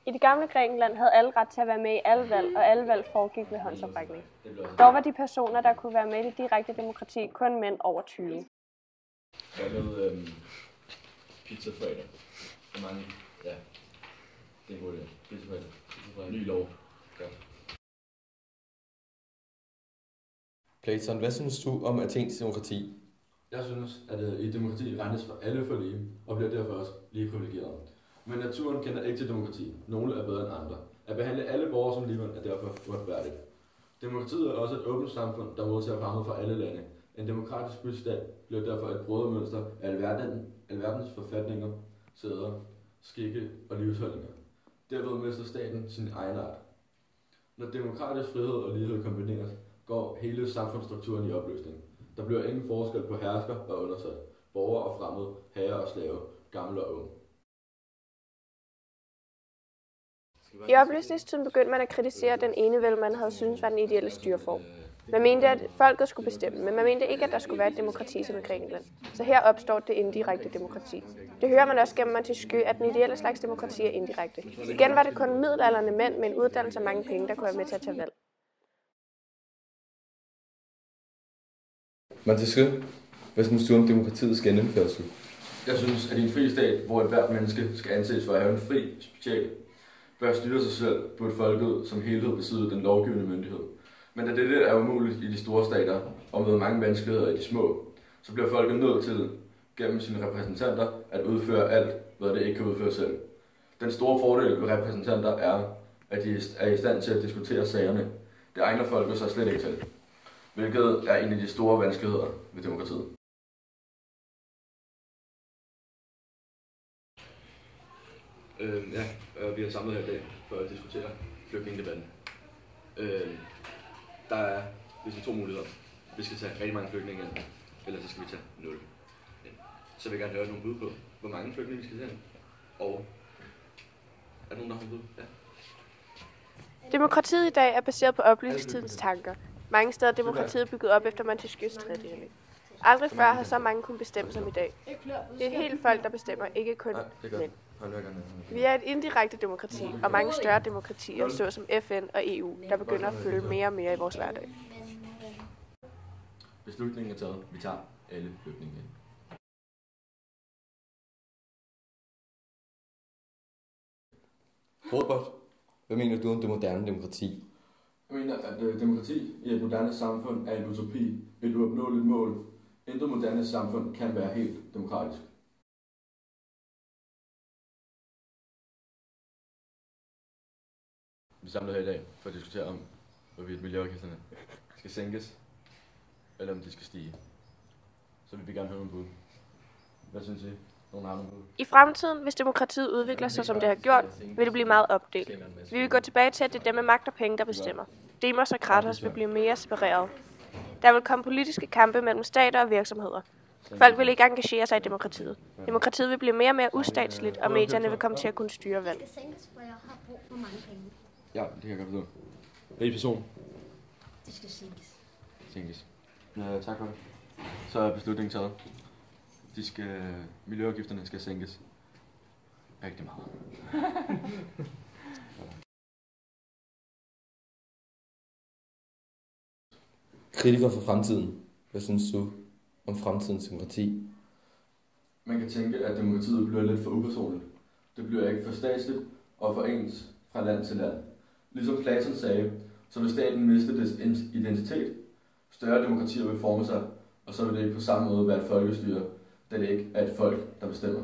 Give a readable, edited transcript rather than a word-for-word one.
I det gamle Grækenland havde alle ret til at være med i alle valg, og alle valg foregik ved håndsoprækning. Dog var de personer, der kunne være med i det direkte demokrati, kun mænd over 20. Jeg lavede pizza fredag. Hvor mange? Ja, det er en god idé. Pizza fredag. Ny lov. Ja. Platon, hvad synes du om Athens demokrati? Jeg synes, at i demokrati regnes for alle for lige, og bliver derfor også lige privilegeret. Men naturen kender ikke til demokrati. Nogle er bedre end andre. At behandle alle borgere som ligemænd er derfor uretfærdigt. Demokratiet er også et åbent samfund, der modtager fremmede fra alle lande. En demokratisk bystat bliver derfor et brødremønster af alverdens forfatninger, sæder, skikke og livsholdninger. Derved mister staten sin egen art. Når demokratisk frihed og lighed kombineres, går hele samfundsstrukturen i opløsning. Der bliver ingen forskel på hersker og undersat, borger og fremmed, herre og slave, gammel og ung. I opløsningstiden begyndte man at kritisere den enevælde, man havde syntes var den ideelle styreform. Man mente, at folket skulle bestemme, men man mente ikke, at der skulle være et demokrati som i Grækenland. Så her opstår det indirekte demokrati. Det hører man også gennem Montesquieu, at den ideelle slags demokrati er indirekte. Igen var det kun middelaldrende mænd med en uddannelse og mange penge, der kunne være med til at tage valg. Montesquieu, hvad synes du om demokratiets genindførelse? Jeg synes, at i en fri stat, hvor et hvert menneske skal anses for at have en fri special, bør styre sig selv, burde folket som helhed besidde den lovgivende myndighed. Men da dette er umuligt i de store stater, og med mange vanskeligheder i de små, så bliver folket nødt til, gennem sine repræsentanter, at udføre alt, hvad det ikke kan udføre selv. Den store fordel ved repræsentanter er, at de er i stand til at diskutere sagerne. Det egner folket sig slet ikke til, hvilket er en af de store vanskeligheder ved demokratiet. Vi har samlet her i dag for at diskutere flygtningedebatten. Der er ligesom to muligheder. Vi skal tage rigtig mange flygtninge ind, eller så skal vi tage 0 ind. Så vil jeg gerne høre nogle bud på, hvor mange flygtninge vi skal tage ind. Og er der nogen, der har bud? Ja. Demokratiet i dag er baseret på oplysningstidens tanker. Mange steder er demokratiet bygget op efter Montesquieus tredeling. Aldrig før har så mange kunnet bestemme som i dag. Det er et helt folk, der bestemmer, ikke kun mænd. Vi er et indirekte demokrati, og mange større demokratier, såsom FN og EU, der begynder at følge mere og mere i vores hverdag. Beslutningen er taget. Vi tager alle flygtninge ind. Robert, hvad mener du om det moderne demokrati? Jeg mener, at demokrati i et moderne samfund er en utopi, et uopnåeligt mål. Intet moderne samfund kan være helt demokratisk. Vi samler her i dag for at diskutere om, hvorvidt miljøafgifterne skal sænkes, eller om de skal stige. Så vil vi gerne høre nogle bud. Hvad synes I? Nogen har nogle bud? I fremtiden, hvis demokratiet udvikler sig, som det har gjort, vil det blive meget opdelt. Vi vil gå tilbage til, at det er dem med magt og penge, der bestemmer. Demos og kratos vil blive mere separeret. Der vil komme politiske kampe mellem stater og virksomheder. Folk vil ikke engagere sig i demokratiet. Demokratiet vil blive mere og mere ustatsligt, og medierne vil komme til at kunne styre valg. Ja, det kan jeg godt forstå. Rig person. Det skal sænkes. Sænkes. Ja, tak for det. Så er beslutningen taget. Miljøafgifterne skal sænkes. Rigtig meget. Kritiker for fremtiden. Hvad synes du om fremtidens demokrati? Man kan tænke, at demokratiet bliver lidt for upersonligt. Det bliver ikke for statsligt og for ens fra land til land. Ligesom Platon sagde, så vil staten miste dets identitet. Større demokratier vil forme sig, og så vil det ikke på samme måde være et folkestyre, da det ikke er et folk, der bestemmer.